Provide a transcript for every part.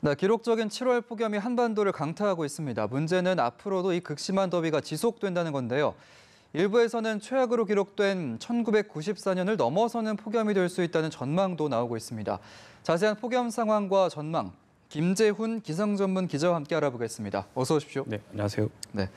네, 기록적인 7월 폭염이 한반도를 강타하고 있습니다. 문제는 앞으로도 이 극심한 더위가 지속된다는 건데요. 일부에서는 최악으로 기록된 1994년을 넘어서는 폭염이 될 수 있다는 전망도 나오고 있습니다. 자세한 폭염 상황과 전망, 김재훈 기상전문 기자와 함께 알아보겠습니다. 어서 오십시오. 네, 안녕하세요. 네,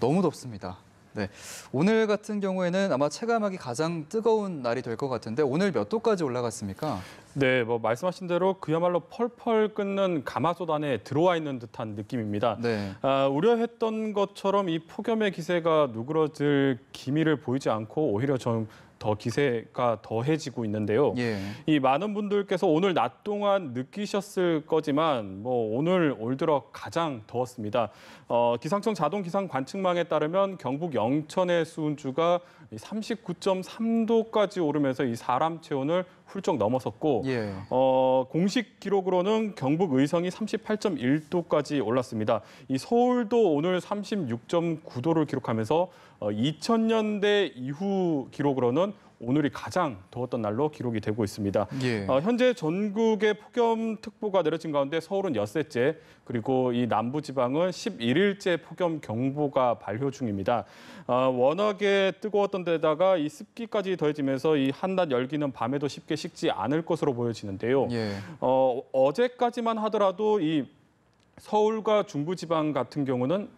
너무 덥습니다. 네, 오늘 같은 경우에는 아마 체감하기 가장 뜨거운 날이 될 것 같은데 오늘 몇 도까지 올라갔습니까? 네, 말씀하신 대로 그야말로 펄펄 끓는 가마솥 안에 들어와 있는 듯한 느낌입니다. 네. 우려했던 것처럼 이 폭염의 기세가 누그러질 기미를 보이지 않고 오히려 좀 더 기세가 더해지고 있는데요. 예. 이 많은 분들께서 오늘 낮 동안 느끼셨을 거지만 오늘 올 들어 가장 더웠습니다. 기상청 자동 기상 관측망에 따르면 경북 영천의 수온주가 39.3도까지 오르면서 이 사람 체온을 훌쩍 넘어섰고 예. 공식 기록으로는 경북 의성이 38.1도까지 올랐습니다. 이 서울도 오늘 36.9도를 기록하면서 2000년대 이후 기록으로는 오늘이 가장 더웠던 날로 기록이 되고 있습니다. 예. 현재 전국에 폭염특보가 내려진 가운데 서울은 엿새째, 그리고 이 남부지방은 11일째 폭염 경보가 발효 중입니다. 워낙에 뜨거웠던 데다가 이 습기까지 더해지면서 이 한낮 열기는 밤에도 쉽게 식지 않을 것으로 보여지는데요. 예. 어제까지만 하더라도 이 서울과 중부지방 같은 경우는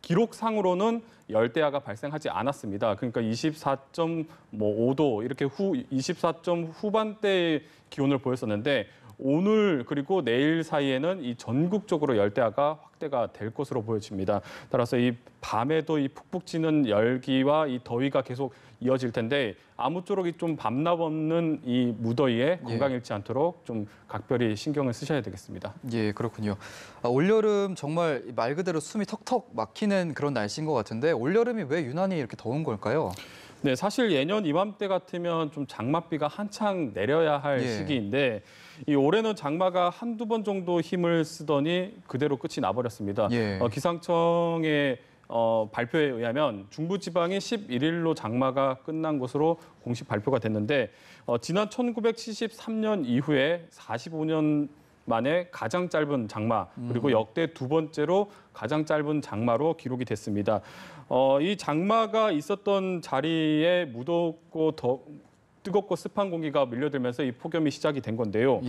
기록상으로는 열대야가 발생하지 않았습니다. 그러니까 24.5도 이렇게 24점 후반대의 기온을 보였었는데 오늘 그리고 내일 사이에는 이 전국적으로 열대야가 확대가 될 것으로 보여집니다. 따라서 이 밤에도 이 푹푹 찌는 열기와 이 더위가 계속 이어질 텐데 아무쪼록 좀 밤낮 없는 이 무더위에 건강 잃지 않도록 좀 각별히 신경을 쓰셔야 되겠습니다. 예, 그렇군요. 올여름 정말 말 그대로 숨이 턱턱 막히는 그런 날씨인 것 같은데 올여름이 왜 유난히 이렇게 더운 걸까요? 네, 사실 예년 이맘때 같으면 좀 장맛비가 한창 내려야 할 시기인데 이 올해는 장마가 한두 번 정도 힘을 쓰더니 그대로 끝이 나버렸습니다. 기상청의 발표에 의하면 중부지방이 11일로 장마가 끝난 것으로 공식 발표가 됐는데 지난 1973년 이후에 45년 만에 가장 짧은 장마, 그리고 역대 두 번째로 가장 짧은 장마로 기록이 됐습니다. 이 장마가 있었던 자리에 무덥고 뜨겁고 습한 공기가 밀려들면서 이 폭염이 시작이 된 건데요.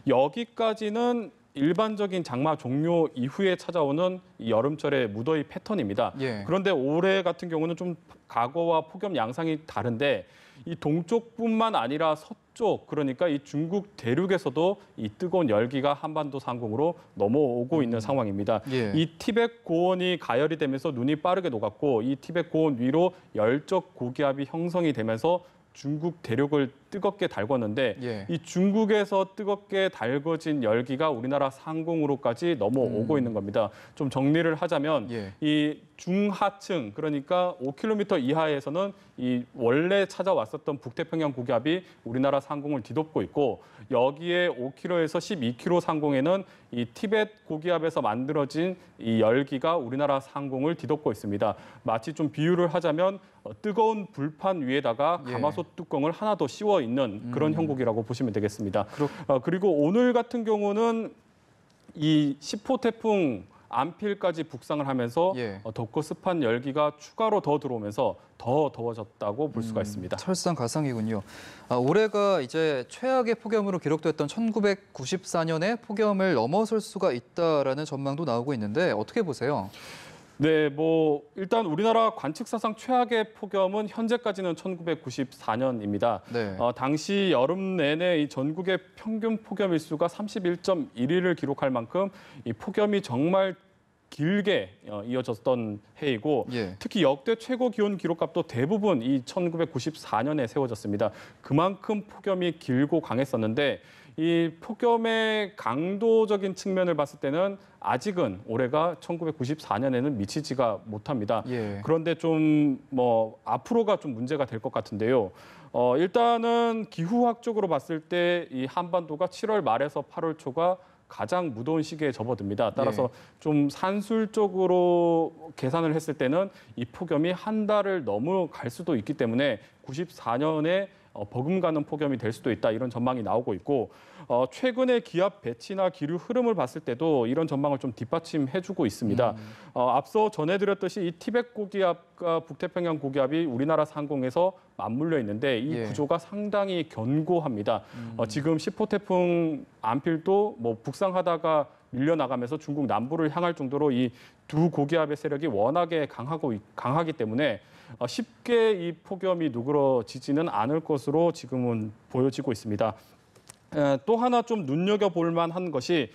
여기까지는 일반적인 장마 종료 이후에 찾아오는 이 여름철의 무더위 패턴입니다. 그런데 올해 같은 경우는 좀 과거와 폭염 양상이 다른데 이 동쪽뿐만 아니라 서쪽, 그러니까 이 중국 대륙에서도 이 뜨거운 열기가 한반도 상공으로 넘어오고 있는 상황입니다. 이 티벳 고원이 가열이 되면서 눈이 빠르게 녹았고 이 티벳 고원 위로 열적 고기압이 형성이 되면서 중국 대륙을 뜨겁게 달궜는데 이 중국에서 뜨겁게 달궈진 열기가 우리나라 상공으로까지 넘어오고 있는 겁니다. 좀 정리를 하자면 이 중하층, 그러니까 5km 이하에서는 이 원래 찾아왔었던 북태평양 고기압이 우리나라 상공을 뒤덮고 있고 여기에 5km에서 12km 상공에는 이 티벳 고기압에서 만들어진 이 열기가 우리나라 상공을 뒤덮고 있습니다. 마치 좀 비유를 하자면 뜨거운 불판 위에다가 가마솥 뚜껑을 하나 더 씌워 있는 그런 형국이라고 보시면 되겠습니다. 그리고 오늘 같은 경우는 이 10호 태풍 안필까지 북상을 하면서 덥고 습한 열기가 추가로 더 들어오면서 더 더워졌다고 볼 수가 있습니다. 설상가상이군요. 올해가 이제 최악의 폭염으로 기록됐던 1994년의 폭염을 넘어설 수가 있다라는 전망도 나오고 있는데 어떻게 보세요? 네, 일단 우리나라 관측사상 최악의 폭염은 현재까지는 1994년입니다. 당시 여름 내내 이 전국의 평균 폭염 일수가 31.1일을 기록할 만큼 이 폭염이 정말 길게 이어졌던 해이고 특히 역대 최고 기온 기록값도 대부분 이 1994년에 세워졌습니다. 그만큼 폭염이 길고 강했었는데 이 폭염의 강도적인 측면을 봤을 때는 아직은 올해가 1994년에는 미치지가 못합니다. 그런데 좀 앞으로가 좀 문제가 될 것 같은데요. 일단은 기후학적으로 봤을 때 이 한반도가 7월 말에서 8월 초가 가장 무더운 시기에 접어듭니다. 따라서 좀 산술적으로 계산을 했을 때는 이 폭염이 한 달을 넘어갈 수도 있기 때문에 94년에 버금가는 폭염이 될 수도 있다 이런 전망이 나오고 있고 최근의 기압 배치나 기류 흐름을 봤을 때도 이런 전망을 좀 뒷받침해주고 있습니다. 앞서 전해드렸듯이 이 티벳 고기압과 북태평양 고기압이 우리나라 상공에서 맞물려 있는데 이 구조가 상당히 견고합니다. 지금 10호 태풍 안필도 뭐 북상하다가 밀려나가면서 중국 남부를 향할 정도로 이 두 고기압의 세력이 워낙에 강하기 때문에 쉽게 이 폭염이 누그러지지는 않을 것으로 지금은 보여지고 있습니다. 또 하나 좀 눈여겨볼 만한 것이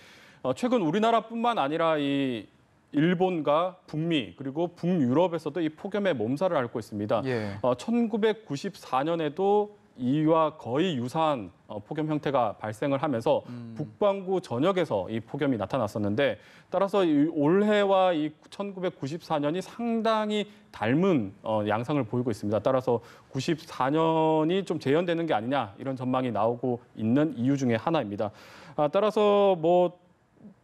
최근 우리나라뿐만 아니라 이 일본과 북미 그리고 북유럽에서도 이 폭염의 몸살을 앓고 있습니다. 1994년에도 이와 거의 유사한 폭염 형태가 발생을 하면서 북반구 전역에서 이 폭염이 나타났었는데 따라서 올해와 이 1994년이 상당히 닮은 양상을 보이고 있습니다. 따라서 94년이 좀 재현되는 게 아니냐 이런 전망이 나오고 있는 이유 중에 하나입니다. 따라서 뭐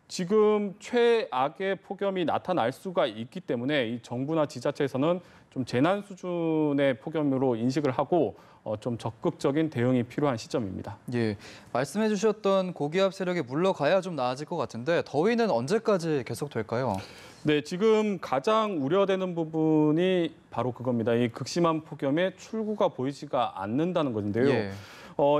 지금 최악의 폭염이 나타날 수가 있기 때문에 이 정부나 지자체에서는 좀 재난 수준의 폭염으로 인식을 하고 좀 적극적인 대응이 필요한 시점입니다. 예, 말씀해 주셨던 고기압 세력이 물러가야 좀 나아질 것 같은데 더위는 언제까지 계속될까요? 네, 지금 가장 우려되는 부분이 바로 그겁니다. 이 극심한 폭염에 출구가 보이지가 않는다는 건데요.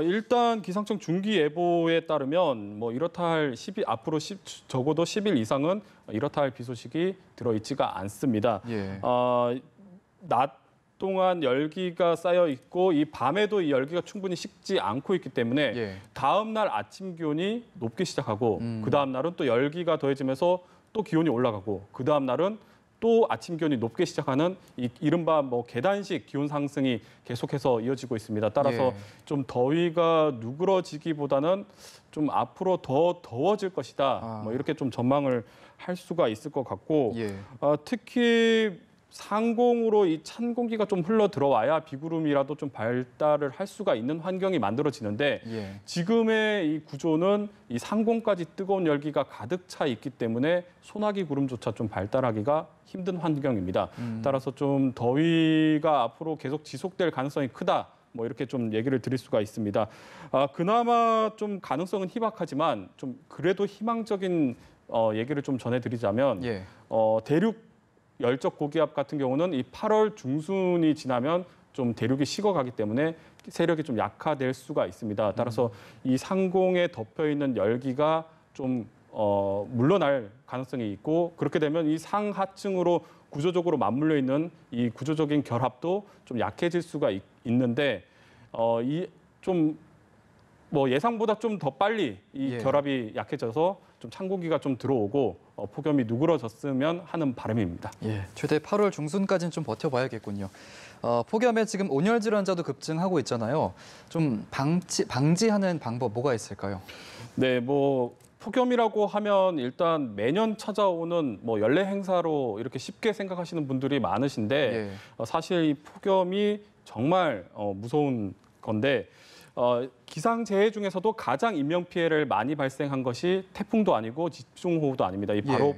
일단 기상청 중기 예보에 따르면 뭐 이렇다 할 앞으로 적어도 10일 이상은 이렇다 할 비 소식이 들어있지가 않습니다. 낮 동안 열기가 쌓여 있고 이 밤에도 이 열기가 충분히 식지 않고 있기 때문에 다음 날 아침 기온이 높기 시작하고 그 다음 날은 또 열기가 더해지면서 또 기온이 올라가고 그 다음 날은 또 아침 기온이 높게 시작하는 이른바 뭐 계단식 기온 상승이 계속해서 이어지고 있습니다. 따라서 좀 더위가 누그러지기보다는 좀 앞으로 더 더워질 것이다. 뭐 이렇게 좀 전망을 할 수가 있을 것 같고 특히 상공으로 이 찬 공기가 좀 흘러 들어와야 비구름이라도 좀 발달을 할 수가 있는 환경이 만들어지는데 지금의 이 구조는 이 상공까지 뜨거운 열기가 가득 차 있기 때문에 소나기 구름조차 좀 발달하기가 힘든 환경입니다. 따라서 좀 더위가 앞으로 계속 지속될 가능성이 크다. 뭐 이렇게 좀 얘기를 드릴 수가 있습니다. 그나마 좀 가능성은 희박하지만 좀 그래도 희망적인 얘기를 좀 전해드리자면 대륙 열적 고기압 같은 경우는 이 8월 중순이 지나면 좀 대륙이 식어가기 때문에 세력이 좀 약화될 수가 있습니다. 따라서 이 상공에 덮여 있는 열기가 좀 물러날 가능성이 있고 그렇게 되면 이 상하층으로 구조적으로 맞물려 있는 이 구조적인 결합도 좀 약해질 수가 있는데 이 좀 뭐 예상보다 좀 더 빨리 이 결합이 약해져서 좀 찬 공기가 좀 들어오고 폭염이 누그러졌으면 하는 바람입니다. 최대 8월 중순까지는 좀 버텨봐야겠군요. 폭염에 지금 온열 질환자도 급증하고 있잖아요. 좀 방지하는 방법 뭐가 있을까요? 네, 뭐 폭염이라고 하면 일단 매년 찾아오는 뭐 연례 행사로 이렇게 쉽게 생각하시는 분들이 많으신데 사실 이 폭염이 정말 무서운 건데 기상재해 중에서도 가장 인명피해를 많이 발생한 것이 태풍도 아니고 집중호우도 아닙니다. 이 바로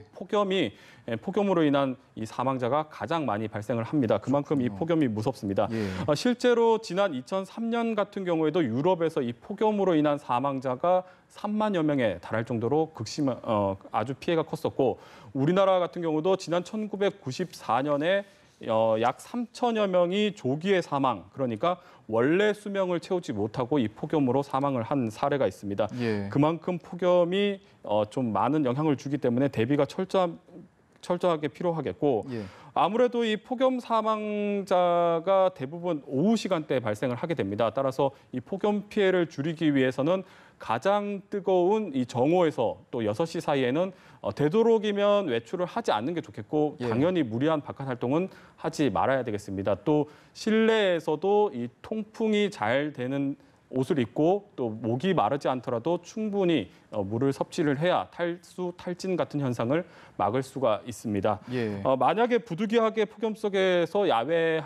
폭염으로 인한 이 사망자가 가장 많이 발생을 합니다. 그만큼 이 폭염이 무섭습니다. 실제로 지난 2003년 같은 경우에도 유럽에서 이 폭염으로 인한 사망자가 3만여 명에 달할 정도로 아주 피해가 컸었고 우리나라 같은 경우도 지난 1994년에 약 3천여 명이 조기에 사망, 그러니까 원래 수명을 채우지 못하고 이 폭염으로 사망을 한 사례가 있습니다. 그만큼 폭염이 좀 많은 영향을 주기 때문에 대비가 철저하게 필요하겠고 아무래도 이 폭염 사망자가 대부분 오후 시간대에 발생을 하게 됩니다. 따라서 이 폭염 피해를 줄이기 위해서는 가장 뜨거운 이 정오에서 또 6시 사이에는 되도록이면 외출을 하지 않는 게 좋겠고 당연히 무리한 바깥 활동은 하지 말아야 되겠습니다. 또 실내에서도 이 통풍이 잘 되는 옷을 입고 또 목이 마르지 않더라도 충분히 물을 섭취를 해야 탈수, 탈진 같은 현상을 막을 수가 있습니다. 만약에 부득이하게 폭염 속에서 야외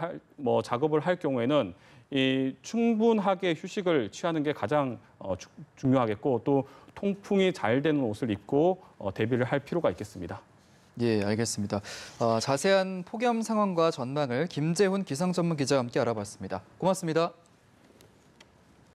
작업을 할 경우에는 이 충분하게 휴식을 취하는 게 가장 중요하겠고 또 통풍이 잘 되는 옷을 입고 대비를 할 필요가 있겠습니다. 알겠습니다. 자세한 폭염 상황과 전망을 김재훈 기상전문 기자와 함께 알아봤습니다. 고맙습니다.